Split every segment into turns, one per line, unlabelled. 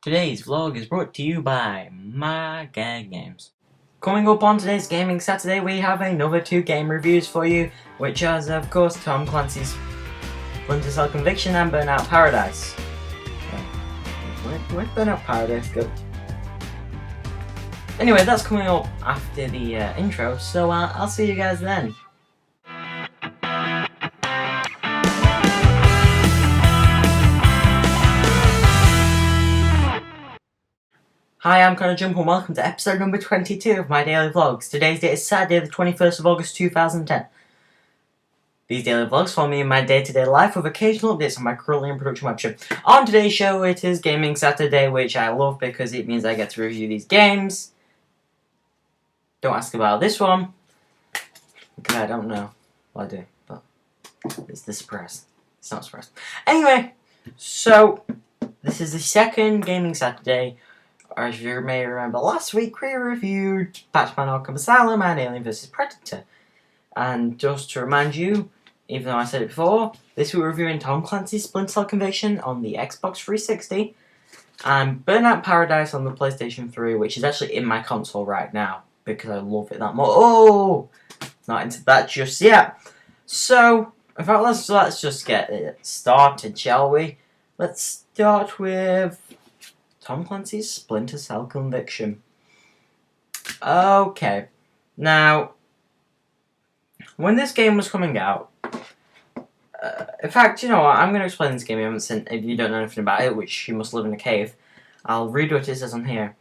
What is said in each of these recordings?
Today's vlog is brought to you by My Gag Games. Coming up on today's Gaming Saturday, we have another 2 game reviews for you, which is of course Tom Clancy's Splinter Conviction and Burnout Paradise. Where'd Burnout Paradise go? Anyway, that's coming up after the intro, so I'll see you guys then. Hi, I'm Connor Jump and welcome to episode number 22 of my daily vlogs. Today's date is Saturday, the 21st of August 2010. These daily vlogs follow me in my day-to-day life with occasional updates on my currently in production web show. On today's show, it is Gaming Saturday, which I love because it means I get to review these games. Don't ask about this one, because I don't know. Well, I do, but it's the surprise. It's not a surprise. Anyway, so this is the second Gaming Saturday. As you may remember, last week we reviewed Batman Arkham Asylum and Alien vs Predator. And just to remind you, even though I said it before, this week we're reviewing Tom Clancy's Splinter Conviction on the Xbox 360 and Burnout Paradise on the PlayStation 3, which is actually in my console right now because I love it that much. Oh! Not into that just yet. So, in fact, let's just get it started, shall we? Let's start with Tom Clancy's Splinter Cell Conviction. Okay, now, when this game was coming out, in fact, you know what, I'm going to explain this game if you don't know anything about it, which you must live in a cave. I'll read what it says on here.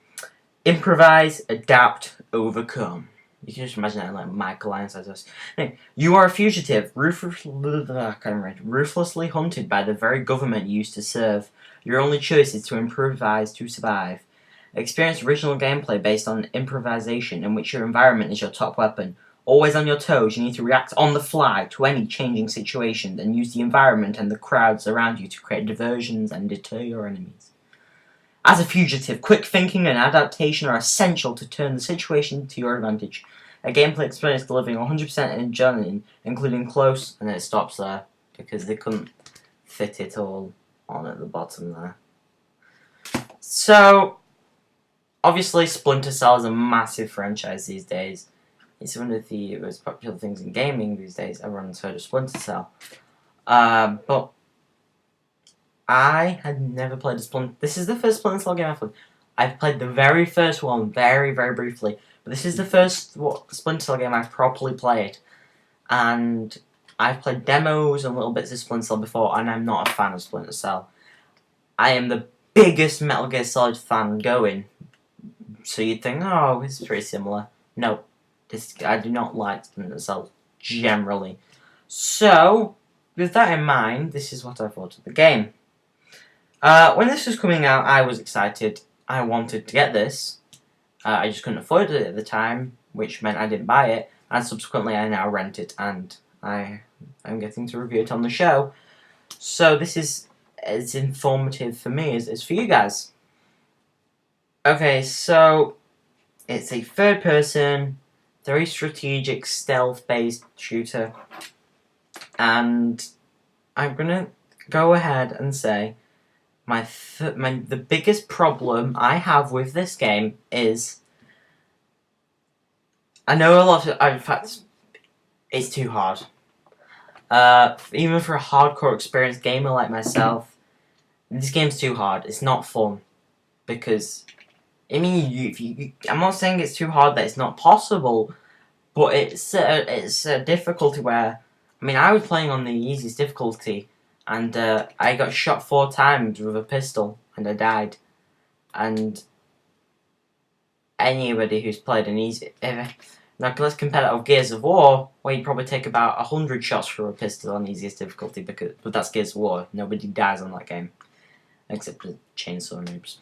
Improvise, adapt, overcome. You can just imagine that like Michael Lyons says this. Anyway, you are a fugitive, ruthlessly hunted by the very government you used to serve. Your only choice is to improvise to survive. Experience original gameplay based on improvisation in which your environment is your top weapon. Always on your toes, you need to react on the fly to any changing situation and use the environment and the crowds around you to create diversions and deter your enemies. As a fugitive, quick thinking and adaptation are essential to turn the situation to your advantage. A gameplay experience delivering 100% in journey, including close, and then it stops there because they couldn't fit it all on at the bottom there. So, obviously Splinter Cell is a massive franchise these days. It's one of the most popular things in gaming these days. Everyone's heard of Splinter Cell. But I had never played a Splinter. This is the first Splinter Cell game I've played. I've played the very first one very, very briefly. But this is the first Splinter Cell game I've properly played. And I've played demos and little bits of Splinter Cell before, and I'm not a fan of Splinter Cell. I am the biggest Metal Gear Solid fan going. So you'd think, oh, it's pretty similar. No, I do not like Splinter Cell generally. So, with that in mind, this is what I thought of the game. When this was coming out, I was excited. I wanted to get this. I just couldn't afford it at the time, which meant I didn't buy it. And subsequently, I now rent it, and I'm getting to review it on the show. So this is as informative for me as for you guys. Okay, so it's a third-person, very strategic, stealth-based shooter. And I'm gonna go ahead and say the biggest problem I have with this game is I know a lot of in fact it's too hard. Even for a hardcore experienced gamer like myself, this game's too hard. It's not fun because I mean, I'm not saying it's too hard that it's not possible, but it's a difficulty where I mean I was playing on the easiest difficulty. And I got shot 4 times with a pistol, and I died. And anybody who's played an easy... Now, let's compare that with Gears of War, where you probably take about 100 shots from a pistol on easiest difficulty, but that's Gears of War. Nobody dies on that game. Except the chainsaw noobs.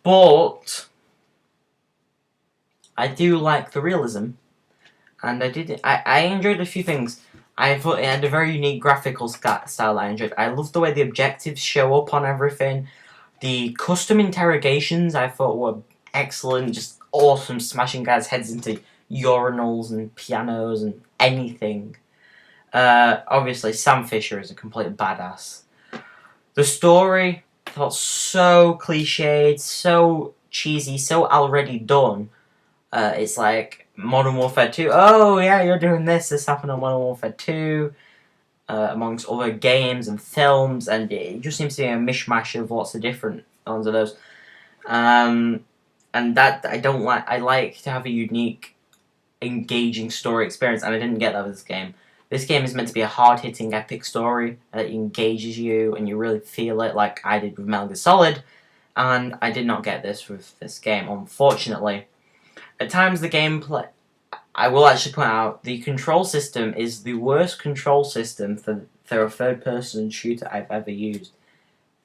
But I do like the realism. And I enjoyed a few things. I thought it had a very unique graphical style I enjoyed. I loved the way the objectives show up on everything. The custom interrogations I thought were excellent, just awesome, smashing guys' heads into urinals and pianos and anything. Obviously, Sam Fisher is a complete badass. The story, felt so cliched, so cheesy, so already done. It's like Modern Warfare 2. Oh yeah, you're doing this. This happened on Modern Warfare 2. Amongst other games and films, and it just seems to be a mishmash of lots of different ones of those. And that I don't like. I like to have a unique, engaging story experience, and I didn't get that with this game. This game is meant to be a hard-hitting, epic story that engages you, and you really feel it, like I did with Metal Gear Solid, and I did not get this with this game, unfortunately. At times, the gameplay... I will actually point out, the control system is the worst control system for a third-person shooter I've ever used.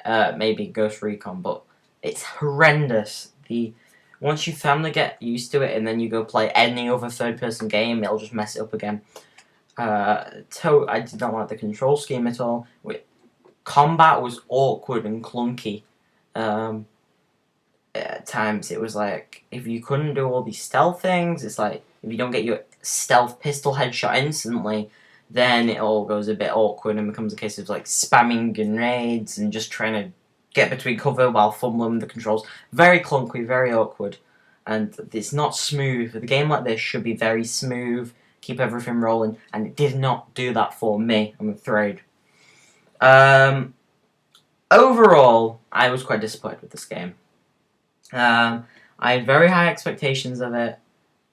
Maybe Ghost Recon, but it's horrendous. Once you finally get used to it, and then you go play any other third-person game, it'll just mess it up again. I did not like the control scheme at all. Combat was awkward and clunky. At times, it was like, if you couldn't do all these stealth things, it's like, if you don't get your stealth pistol headshot instantly, then it all goes a bit awkward and becomes a case of like spamming grenades and just trying to get between cover while fumbling with the controls. Very clunky, very awkward, and it's not smooth. A game like this should be very smooth, keep everything rolling, and it did not do that for me, I'm afraid. Overall, I was quite disappointed with this game. I had very high expectations of it,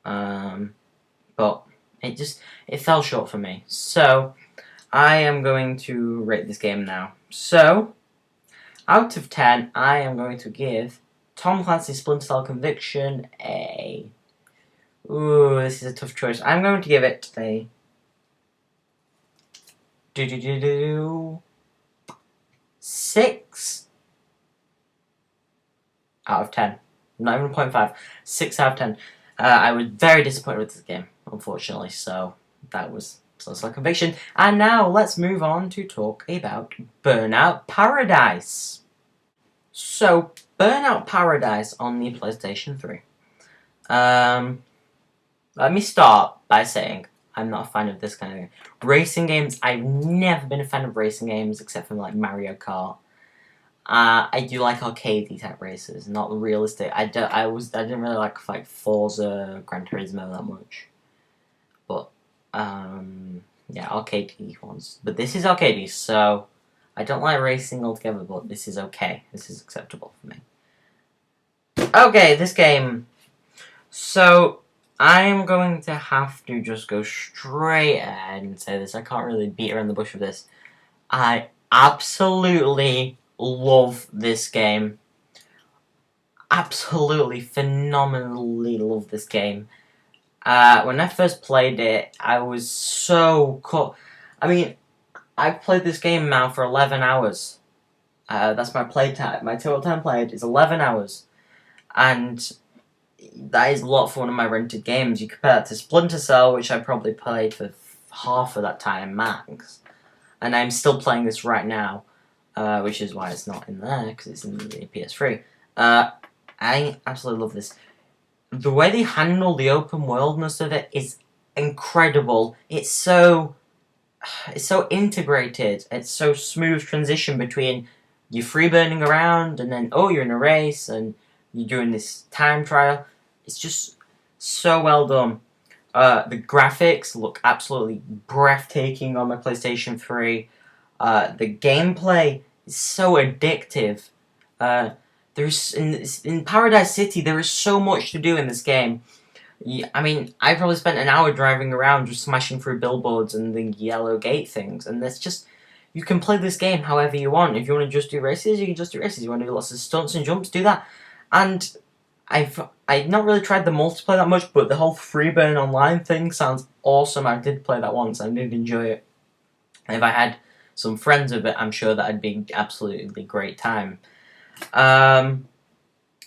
but it fell short for me. So, I am going to rate this game now. So, out of 10, I am going to give Tom Clancy's Splinter Cell Conviction a... Ooh, this is a tough choice. I'm going to give it a... 6 out of 10. Not even 0.5. 6 out of 10. I was very disappointed with this game, unfortunately, so that was Splinter Cell Conviction. And now let's move on to talk about Burnout Paradise. So, Burnout Paradise on the PlayStation 3. Let me start by saying I'm not a fan of this kind of game. Racing games, I've never been a fan of racing games except for like Mario Kart. I do like arcadey type races, not realistic. I didn't really like Forza, Gran Turismo that much. But yeah, arcadey ones. But this is arcadey, so I don't like racing altogether, but this is okay. This is acceptable for me. Okay, this game. So I'm going to have to just go straight ahead and say this. I can't really beat around the bush with this. I absolutely love this game. Absolutely, phenomenally love this game. When I first played it, I was so caught. I mean, I've played this game now for 11 hours. That's my play time. My total time played is 11 hours. And that is a lot for one of my rented games. You compare that to Splinter Cell, which I probably played for half of that time max. And I'm still playing this right now. Which is why it's not in there, because it's in the PS3. I absolutely love this. The way they handle the open worldness of it is incredible. It's so integrated. It's so smooth transition between you freeburning around and then, oh, you're in a race and you're doing this time trial. It's just so well done. The graphics look absolutely breathtaking on my PlayStation 3. The gameplay is so addictive. There's in Paradise City, there is so much to do in this game. I mean, I probably spent an hour driving around just smashing through billboards and the yellow gate things, and that's just... You can play this game however you want. If you want to just do races, you can just do races. You want to do lots of stunts and jumps, do that. And I've not really tried the multiplayer that much, but the whole Freeburn Online thing sounds awesome. I did play that once, I did enjoy it. And if I had some friends with it, I'm sure that'd be absolutely great time. Like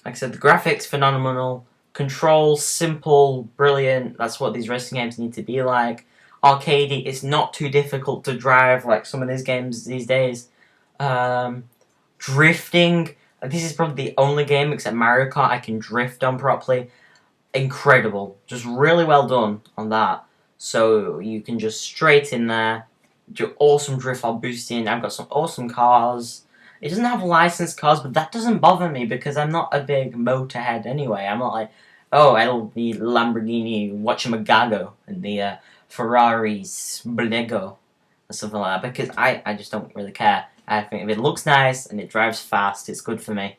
I said, the graphics, phenomenal. Controls, simple, brilliant. That's what these racing games need to be like. Arcadey, it's not too difficult to drive like some of these games these days. Drifting, this is probably the only game except Mario Kart I can drift on properly. Incredible. Just really well done on that. So you can just straight in there, do awesome drift while boosting. I've got some awesome cars. It doesn't have licensed cars, but that doesn't bother me because I'm not a big motorhead anyway. I'm not like, oh, I love the Lamborghini Whatchamagago and the Ferrari Sblego or something like that, because I just don't really care. I think if it looks nice and it drives fast, it's good for me.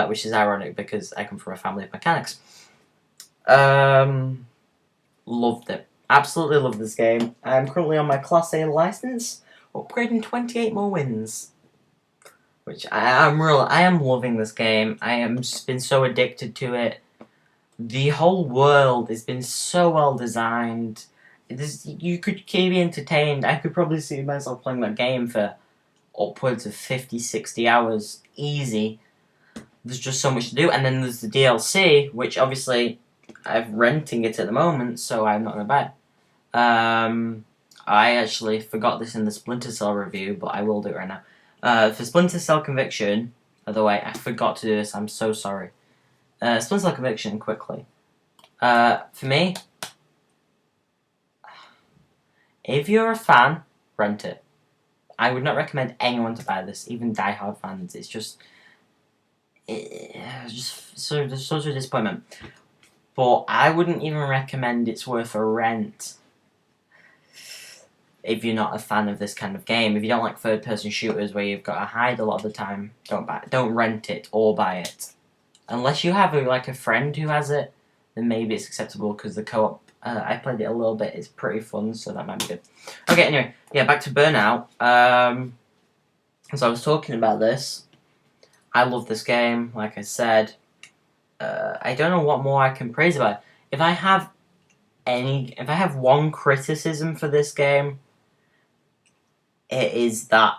Which is ironic because I come from a family of mechanics. Loved it. Absolutely love this game. I'm currently on my Class A license, upgrading 28 more wins. Which I am loving this game. I am just been so addicted to it. The whole world has been so well designed. You could be entertained. I could probably see myself playing that game for upwards of 50, 60 hours easy. There's just so much to do. And then there's the DLC, which obviously I'm renting it at the moment, so I'm not going to buy it. I actually forgot this in the Splinter Cell review, but I will do it right now. For Splinter Cell Conviction, by the way, I forgot to do this, I'm so sorry. Splinter Cell Conviction, quickly. For me, if you're a fan, rent it. I would not recommend anyone to buy this, even die-hard fans. It's just such a disappointment. But I wouldn't even recommend it's worth a rent if you're not a fan of this kind of game. If you don't like third-person shooters where you've got to hide a lot of the time, don't rent it or buy it. Unless you have a friend who has it, then maybe it's acceptable because the co-op. I played it a little bit. It's pretty fun, so that might be good. Okay, anyway, yeah, back to Burnout. As I was talking about this, I love this game. Like I said, I don't know what more I can praise about it. If I have one criticism for this game, it is that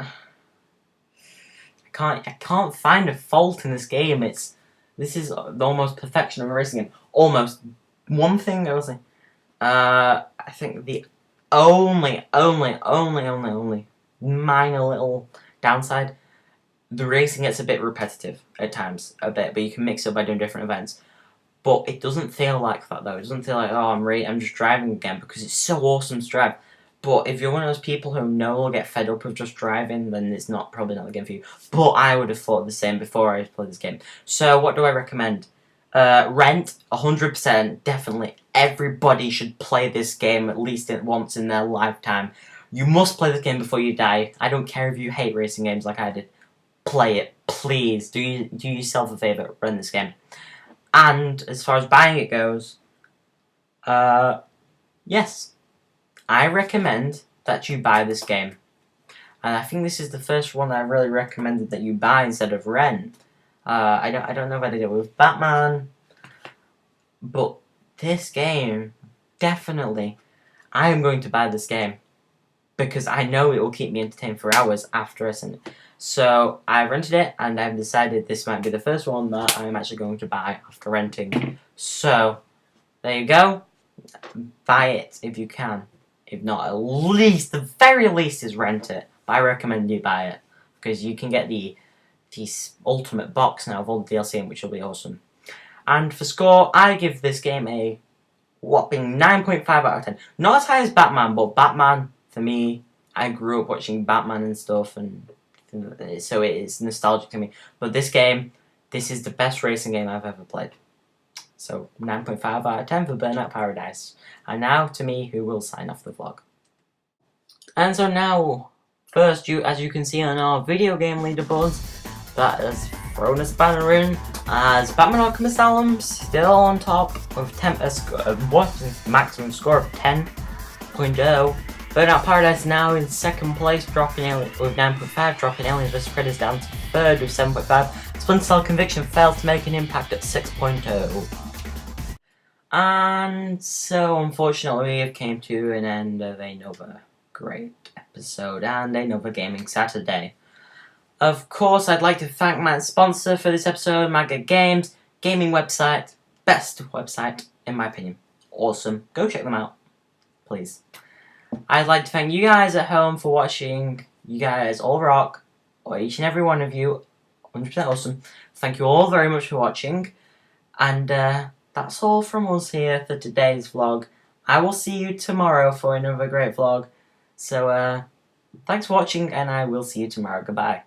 I can't find a fault in this game. This is the almost perfection of a racing game. Almost. One thing I will say, I think the only minor little downside, the racing gets a bit repetitive at times, a bit, but you can mix it up by doing different events. But it doesn't feel like that though. It doesn't feel like, oh, I'm just driving again, because it's so awesome to drive. But if you're one of those people who will get fed up of just driving, then it's probably not the game for you. But I would have thought the same before I played this game. So what do I recommend? Rent, 100%, definitely. Everybody should play this game at least once in their lifetime. You must play this game before you die. I don't care if you hate racing games like I did. Play it, please. Do yourself a favour, rent this game. And as far as buying it goes, yes, I recommend that you buy this game. And I think this is the first one that I really recommended that you buy instead of rent. I don't know if I did it with Batman, but this game, definitely, I am going to buy this game because I know it will keep me entertained for hours after I send it. So I rented it, and I've decided this might be the first one that I'm actually going to buy after renting. So there you go. Buy it if you can. If not, at least, the very least is rent it. But I recommend you buy it because you can get the ultimate box now of all the DLC in, which will be awesome. And for score, I give this game a whopping 9.5 out of 10. Not as high as Batman, but Batman, for me, I grew up watching Batman and stuff, and so it is nostalgic to me. But this game, this is the best racing game I've ever played. So 9.5 out of 10 for Burnout Paradise. And now to me, who will sign off the vlog. And so now, first, as you can see on our video game leaderboards, that has thrown a spanner in as Batman Arkham Asylum still on top with maximum score of 10.0. Burnout Paradise now in second place, dropping with 9.5, dropping Aliens vs Predators down to third with 7.5. Splinter Cell Conviction failed to make an impact at 6.0. And so, unfortunately, we have came to an end of another great episode and another Gaming Saturday. Of course, I'd like to thank my sponsor for this episode, Maggot Games, gaming website, best website, in my opinion. Awesome. Go check them out, please. I'd like to thank you guys at home for watching. You guys all rock, or each and every one of you, 100% awesome. Thank you all very much for watching, and that's all from us here for today's vlog. I will see you tomorrow for another great vlog. So, Thanks for watching, and I will see you tomorrow. Goodbye.